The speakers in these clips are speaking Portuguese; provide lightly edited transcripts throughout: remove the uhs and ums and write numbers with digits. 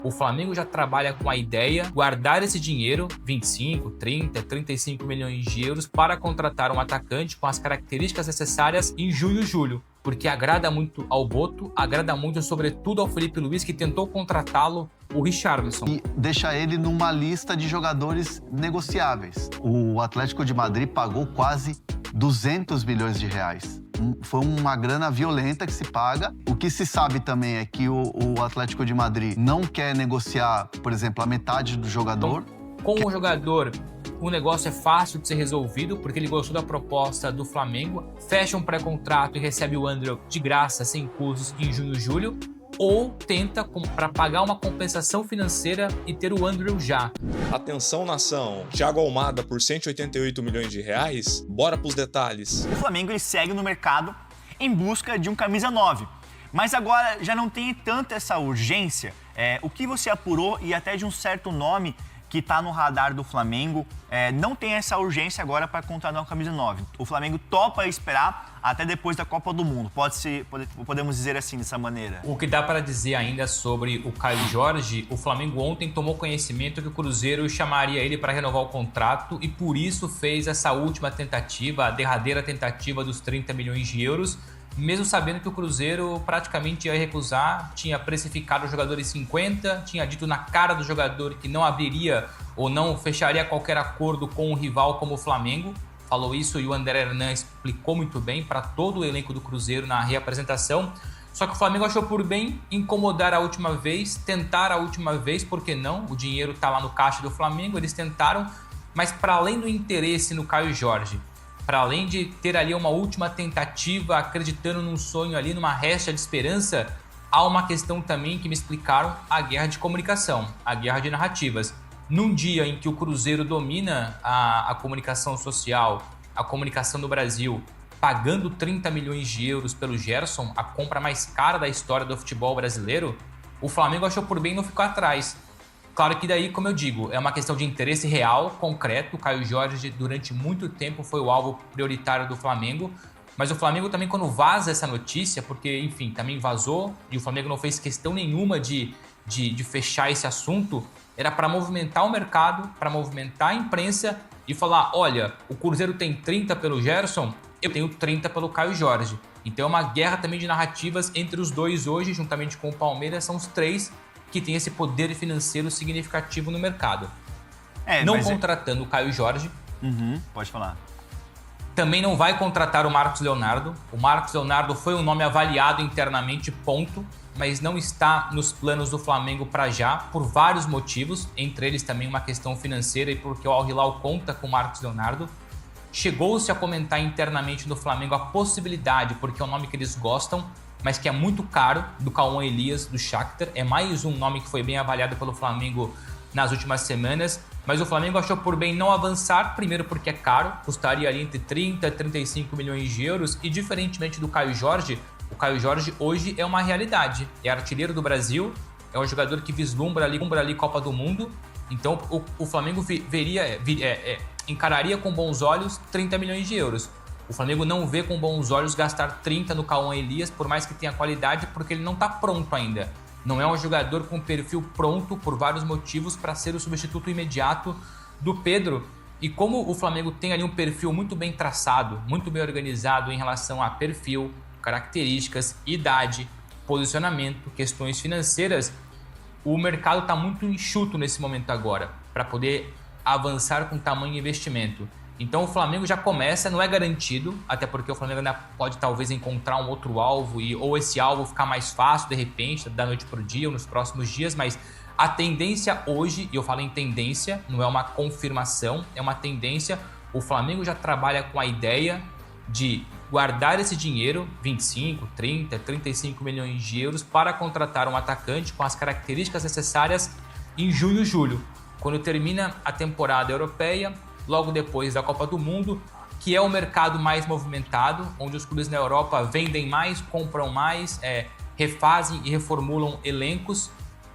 O Flamengo já trabalha com a ideia de guardar esse dinheiro, 25, 30, 35 milhões de euros, para contratar um atacante com as características necessárias em junho e julho. Porque agrada muito ao Boto, agrada muito sobretudo ao Felipe Luiz, que tentou contratá-lo, o Richarlison. E deixa ele numa lista de jogadores negociáveis. O Atlético de Madrid pagou quase 200 milhões de reais. Foi uma grana violenta que se paga. O que se sabe também é que o Atlético de Madrid não quer negociar, por exemplo, a metade do jogador. Com o jogador, o negócio é fácil de ser resolvido, porque ele gostou da proposta do Flamengo, fecha um pré-contrato e recebe o André de graça, sem custos, em junho e julho, ou tenta para pagar uma compensação financeira e ter o André já. Atenção, nação. Thiago Almada por 188 milhões de reais? Bora pros detalhes. O Flamengo ele segue no mercado em busca de um camisa 9. Mas agora já não tem tanta essa urgência. O que você apurou e até de um certo nome que está no radar do Flamengo, não tem essa urgência agora para contratar uma camisa 9. O Flamengo topa esperar até depois da Copa do Mundo. Podemos dizer assim, dessa maneira. O que dá para dizer ainda sobre o Caio Jorge, o Flamengo ontem tomou conhecimento que o Cruzeiro chamaria ele para renovar o contrato e por isso fez essa última tentativa, a derradeira tentativa dos 30 milhões de euros, mesmo sabendo que o Cruzeiro praticamente ia recusar, tinha precificado o jogador em 50, tinha dito na cara do jogador que não abriria ou não fecharia qualquer acordo com um rival como o Flamengo. Falou isso e o André Hernan explicou muito bem para todo o elenco do Cruzeiro na reapresentação. Só que o Flamengo achou por bem incomodar a última vez, tentar a última vez, por que não? O dinheiro está lá no caixa do Flamengo, eles tentaram, mas para além do interesse no Caio Jorge, para além de ter ali uma última tentativa, acreditando num sonho ali, numa resta de esperança, há uma questão também que me explicaram, a guerra de comunicação, a guerra de narrativas. Num dia em que o Cruzeiro domina a comunicação social, a comunicação do Brasil, pagando 30 milhões de euros pelo Gerson, a compra mais cara da história do futebol brasileiro, o Flamengo achou por bem não ficar atrás. Claro que daí, como eu digo, é uma questão de interesse real, concreto. O Caio Jorge, durante muito tempo, foi o alvo prioritário do Flamengo. Mas o Flamengo também, quando vaza essa notícia, porque, enfim, também vazou, e o Flamengo não fez questão nenhuma de fechar esse assunto, era para movimentar o mercado, para movimentar a imprensa e falar, olha, o Cruzeiro tem 30 pelo Gerson, eu tenho 30 pelo Caio Jorge. Então é uma guerra também de narrativas entre os dois hoje, juntamente com o Palmeiras, são os três que tem esse poder financeiro significativo no mercado. Não contratando o Caio Jorge. Pode falar. Também não vai contratar o Marcos Leonardo. O Marcos Leonardo foi um nome avaliado internamente, ponto, mas não está nos planos do Flamengo para já, por vários motivos, entre eles também uma questão financeira e porque o Al Hilal conta com o Marcos Leonardo. Chegou-se a comentar internamente no Flamengo a possibilidade, porque é um nome que eles gostam, mas que é muito caro, do Cauã Elias, do Shakhtar. É mais um nome que foi bem avaliado pelo Flamengo nas últimas semanas, mas o Flamengo achou por bem não avançar, primeiro porque é caro, custaria ali entre 30 e 35 milhões de euros, e diferentemente do Caio Jorge, o Caio Jorge hoje é uma realidade, é artilheiro do Brasil, é um jogador que vislumbra ali Copa do Mundo, então o Flamengo encararia com bons olhos 30 milhões de euros. O Flamengo não vê com bons olhos gastar 30 no Cauã Elias, por mais que tenha qualidade, porque ele não está pronto ainda. Não é um jogador com perfil pronto, por vários motivos, para ser o substituto imediato do Pedro. E como o Flamengo tem ali um perfil muito bem traçado, muito bem organizado em relação a perfil, características, idade, posicionamento, questões financeiras, o mercado está muito enxuto nesse momento agora, para poder avançar com tamanho investimento. Então o Flamengo já começa, não é garantido, até porque o Flamengo ainda pode talvez encontrar um outro alvo ou esse alvo ficar mais fácil de repente, da noite para o dia ou nos próximos dias, mas a tendência hoje, e eu falo em tendência, não é uma confirmação, é uma tendência, o Flamengo já trabalha com a ideia de guardar esse dinheiro, 25, 30, 35 milhões de euros, para contratar um atacante com as características necessárias em junho e julho, quando termina a temporada europeia, logo depois da Copa do Mundo, que é o mercado mais movimentado, onde os clubes na Europa vendem mais, compram mais, refazem e reformulam elencos.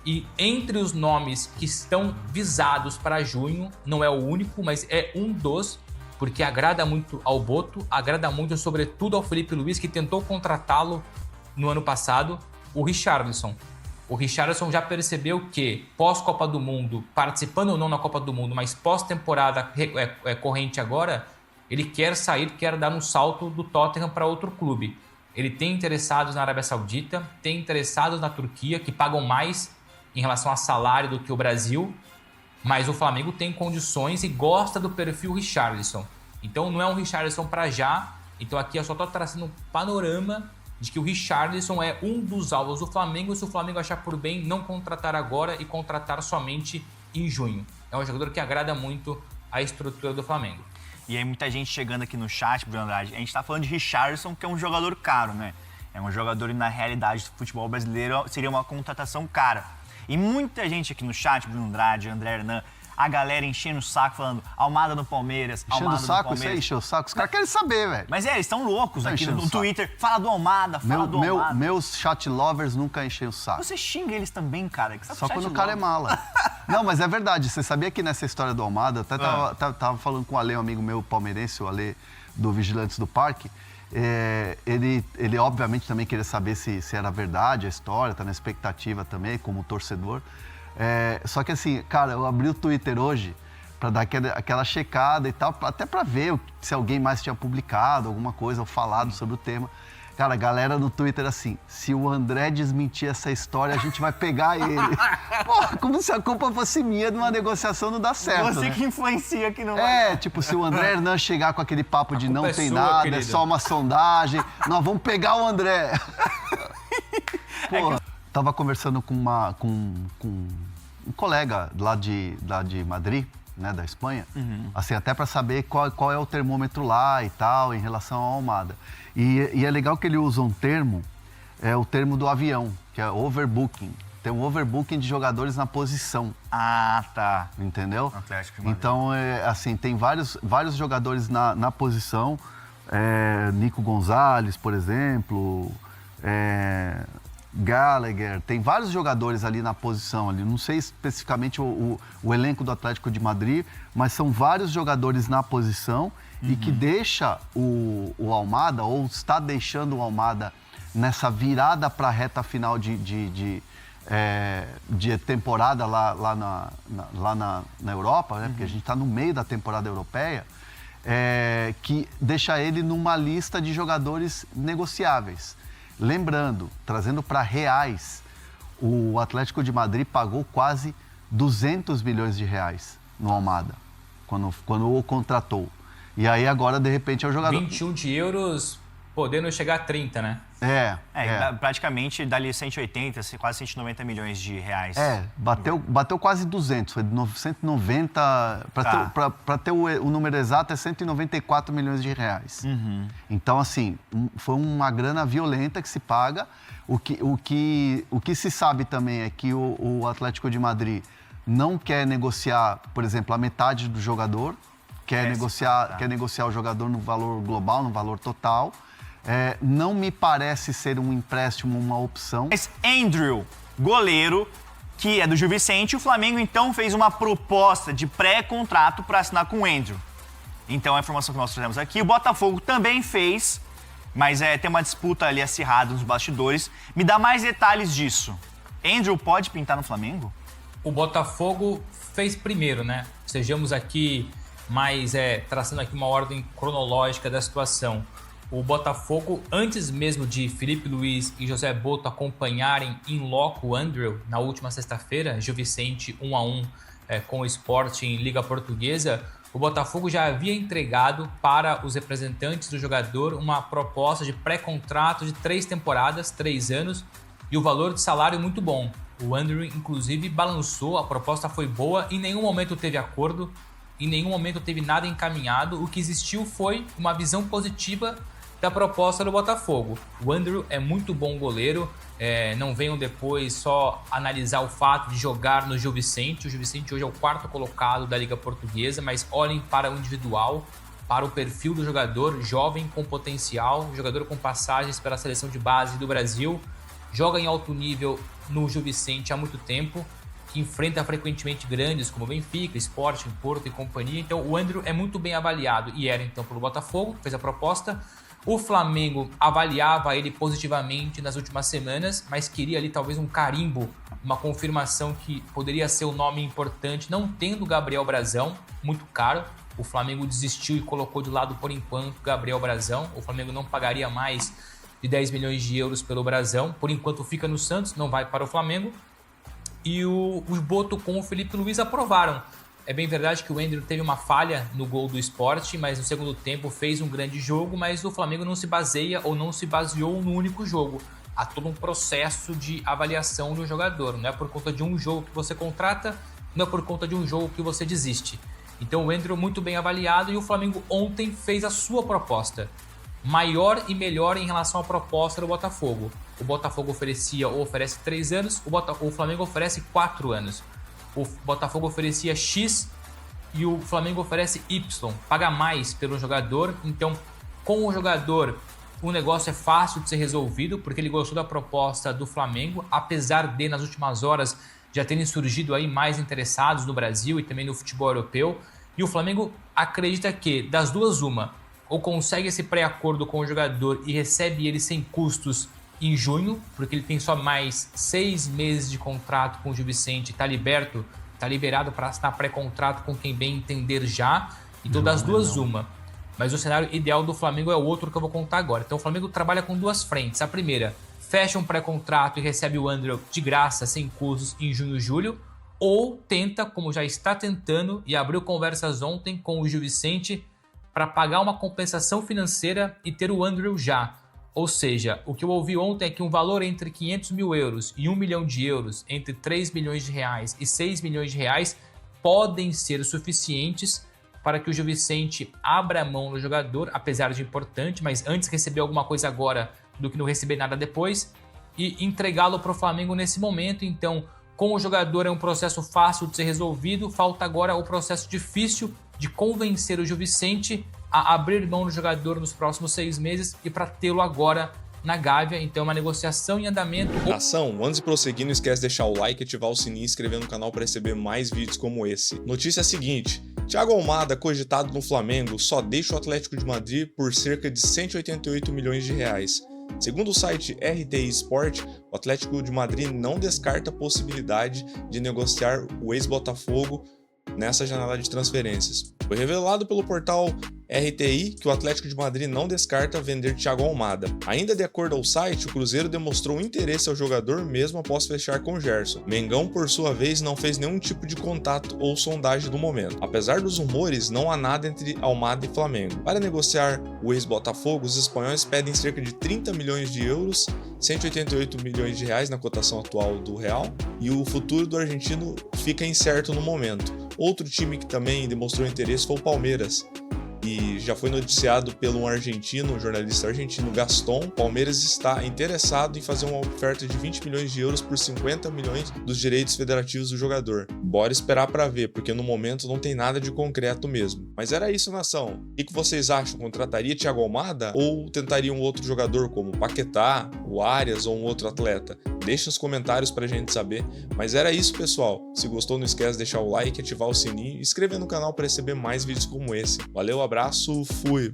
E entre os nomes que estão visados para junho, não é o único, mas é um dos, porque agrada muito ao Boto, agrada muito sobretudo ao Felipe Luiz, que tentou contratá-lo no ano passado, o Richarlison. O Richarlison já percebeu que, pós-Copa do Mundo, participando ou não na Copa do Mundo, mas pós-temporada corrente agora, ele quer sair, quer dar um salto do Tottenham para outro clube. Ele tem interessados na Arábia Saudita, tem interessados na Turquia, que pagam mais em relação a salário do que o Brasil, mas o Flamengo tem condições e gosta do perfil Richarlison. Então não é um Richarlison para já, então aqui eu só estou traçando um panorama de que o Richarlison é um dos alvos do Flamengo, se o Flamengo achar por bem não contratar agora e contratar somente em junho. É um jogador que agrada muito a estrutura do Flamengo. E aí muita gente chegando aqui no chat, Bruno Andrade, a gente tá falando de Richarlison, que é um jogador caro, né? É um jogador e na realidade do futebol brasileiro seria uma contratação cara. E muita gente aqui no chat, Bruno Andrade, André Hernan, a galera enchendo o saco falando Almada no Palmeiras, Enchendo Almada o saco, no Palmeiras. isso aí, encheu o saco. Os caras querem saber, velho. Mas eles estão loucos Tá aqui enchendo no o saco. Twitter. Fala do Almada, fala do Almada. Meus chat lovers nunca enchem o saco. Você xinga eles também, cara. Que Só quando o cara é mala. Não, mas é verdade. Você sabia que nessa história do Almada, até tava falando com o Ale, um amigo meu palmeirense, o Ale do Vigilantes do Parque. Ele obviamente também queria saber se era verdade a história, tá na expectativa também, como torcedor. Só que assim, cara, eu abri o Twitter hoje para dar aquela checada e tal, até para ver se alguém mais tinha publicado alguma coisa ou falado sobre o tema. Cara, a galera no Twitter assim, se o André desmentir essa história, a gente vai pegar ele. Pô, como se a culpa fosse minha de uma negociação não dá certo, Você né? que influencia que não vai. Tipo, se o André Hernan chegar com aquele papo de não tem sua, nada, querido. é só uma sondagem, nós vamos pegar o André. Pô, tava conversando com um colega lá de Madrid, né, da Espanha, assim, até para saber qual é o termômetro lá e tal, em relação ao Almada. E é legal que ele usa um termo, o termo do avião, que é overbooking. Tem um overbooking de jogadores na posição. Ah, tá. Entendeu? Atlético de Madrid. Então, assim, tem vários jogadores na posição. Nico Gonzalez, por exemplo, Gallagher, tem vários jogadores ali na posição. Ali. Não sei especificamente o elenco do Atlético de Madrid, mas são vários jogadores na posição e que deixa o Almada, ou está deixando o Almada nessa virada para a reta final de temporada lá na Europa, né? Porque a gente está no meio da temporada europeia, que deixa ele numa lista de jogadores negociáveis. Lembrando, trazendo para reais, o Atlético de Madrid pagou quase 200 milhões de reais no Almada, quando o contratou. E aí agora, de repente, é o jogador... 21 de euros, podendo chegar a 30, né? Praticamente dali 180, quase 190 milhões de reais. Bateu quase 200, foi 190, para ter o número exato é 194 milhões de reais. Então, assim, foi uma grana violenta que se paga. O que se sabe também é que o Atlético de Madrid não quer negociar, por exemplo, a metade do jogador, quer negociar o jogador no valor global, no valor total. Não me parece ser um empréstimo uma opção. Mas Andrew, goleiro, que é do Gil Vicente, o Flamengo então fez uma proposta de pré-contrato para assinar com o Andrew. Então a informação que nós trouxemos aqui, o Botafogo também fez, mas tem uma disputa ali acirrada nos bastidores. Me dá mais detalhes disso. Andrew pode pintar no Flamengo? O Botafogo fez primeiro, né? Sejamos aqui mais traçando aqui uma ordem cronológica da situação. O Botafogo, antes mesmo de Felipe Luiz e José Boto acompanharem in loco o Andrew na última sexta-feira, Gil Vicente 1-1 com o Sport em Liga Portuguesa, o Botafogo já havia entregado para os representantes do jogador uma proposta de pré-contrato de 3 temporadas, 3 anos, e o valor de salário muito bom. O Andrew, inclusive, balançou, a proposta foi boa, em nenhum momento teve acordo, em nenhum momento teve nada encaminhado. O que existiu foi uma visão positiva da proposta do Botafogo. O Andrew é muito bom goleiro, não venham depois só analisar o fato de jogar no Gil Vicente. O Gil Vicente hoje é o 4º colocado da Liga Portuguesa, mas olhem para o individual, para o perfil do jogador, jovem com potencial, jogador com passagens pela seleção de base do Brasil, joga em alto nível no Gil Vicente há muito tempo, que enfrenta frequentemente grandes como Benfica, Sporting, Porto e companhia. Então o Andrew é muito bem avaliado e era então pelo Botafogo, fez a proposta. O Flamengo avaliava ele positivamente nas últimas semanas, mas queria ali talvez um carimbo, uma confirmação que poderia ser um nome importante, não tendo Gabriel Brazão, muito caro. O Flamengo desistiu e colocou de lado por enquanto Gabriel Brazão. O Flamengo não pagaria mais de 10 milhões de euros pelo Brazão. Por enquanto fica no Santos, não vai para o Flamengo. E o Boto com o Felipe Luiz aprovaram. É bem verdade que o Andrew teve uma falha no gol do Sport, mas no segundo tempo fez um grande jogo, mas o Flamengo não se baseia ou não se baseou no único jogo. Há todo um processo de avaliação de um jogador. Não é por conta de um jogo que você contrata, não é por conta de um jogo que você desiste. Então o Andrew muito bem avaliado e o Flamengo ontem fez a sua proposta. Maior e melhor em relação à proposta do Botafogo. O Botafogo oferecia ou oferece 3 anos, o Flamengo oferece 4 anos. O Botafogo oferecia X e o Flamengo oferece Y. Paga mais pelo jogador. Então, com o jogador, o negócio é fácil de ser resolvido, porque ele gostou da proposta do Flamengo, apesar de, nas últimas horas, já terem surgido aí mais interessados no Brasil e também no futebol europeu. E o Flamengo acredita que, das duas, uma, ou consegue esse pré-acordo com o jogador e recebe ele sem custos em junho, porque ele tem só mais 6 meses de contrato com o Gil Vicente, está liberado para assinar pré-contrato com quem bem entender já. Então, das duas, uma. Mas o cenário ideal do Flamengo é o outro que eu vou contar agora. Então, o Flamengo trabalha com duas frentes. A primeira, fecha um pré-contrato e recebe o Andrew de graça, sem custos, em junho e julho. Ou tenta, como já está tentando, e abriu conversas ontem com o Gil Vicente, para pagar uma compensação financeira e ter o Andrew já. Ou seja, o que eu ouvi ontem é que um valor entre 500 mil euros e 1 milhão de euros, entre 3 milhões de reais e 6 milhões de reais, podem ser suficientes para que o Gil Vicente abra a mão no jogador, apesar de importante, mas antes receber alguma coisa agora do que não receber nada depois, e entregá-lo para o Flamengo nesse momento. Então, com o jogador é um processo fácil de ser resolvido, falta agora o processo difícil de convencer o Gil Vicente a abrir mão do jogador nos próximos 6 meses e para tê-lo agora na Gávea. Então é uma negociação em andamento. Nação, antes de prosseguir, não esquece de deixar o like, ativar o sininho e inscrever no canal para receber mais vídeos como esse. Notícia seguinte: Thiago Almada, cogitado no Flamengo, só deixa o Atlético de Madrid por cerca de 188 milhões de reais. Segundo o site RTI Sport, o Atlético de Madrid não descarta a possibilidade de negociar o ex-Botafogo nessa janela de transferências. Foi revelado pelo portal RTI que o Atlético de Madrid não descarta vender Thiago Almada. Ainda de acordo ao site, o Cruzeiro demonstrou interesse ao jogador mesmo após fechar com Gerson. Mengão, por sua vez, não fez nenhum tipo de contato ou sondagem no momento. Apesar dos rumores, não há nada entre Almada e Flamengo. Para negociar o ex-Botafogo, os espanhóis pedem cerca de 30 milhões de euros, 188 milhões de reais na cotação atual do real, e o futuro do argentino fica incerto no momento. Outro time que também demonstrou interesse foi o Palmeiras, e já foi noticiado pelo um jornalista argentino, Gaston. Palmeiras está interessado em fazer uma oferta de 20 milhões de euros por 50 milhões dos direitos federativos do jogador. Bora esperar para ver, porque no momento não tem nada de concreto mesmo. Mas era isso, nação. O que vocês acham? Contrataria Thiago Almada ou tentaria um outro jogador como o Paquetá, o Arias ou um outro atleta? Deixe nos comentários pra gente saber. Mas era isso, pessoal. Se gostou, não esquece de deixar o like, ativar o sininho e inscrever no canal para receber mais vídeos como esse. Valeu, abraço, fui!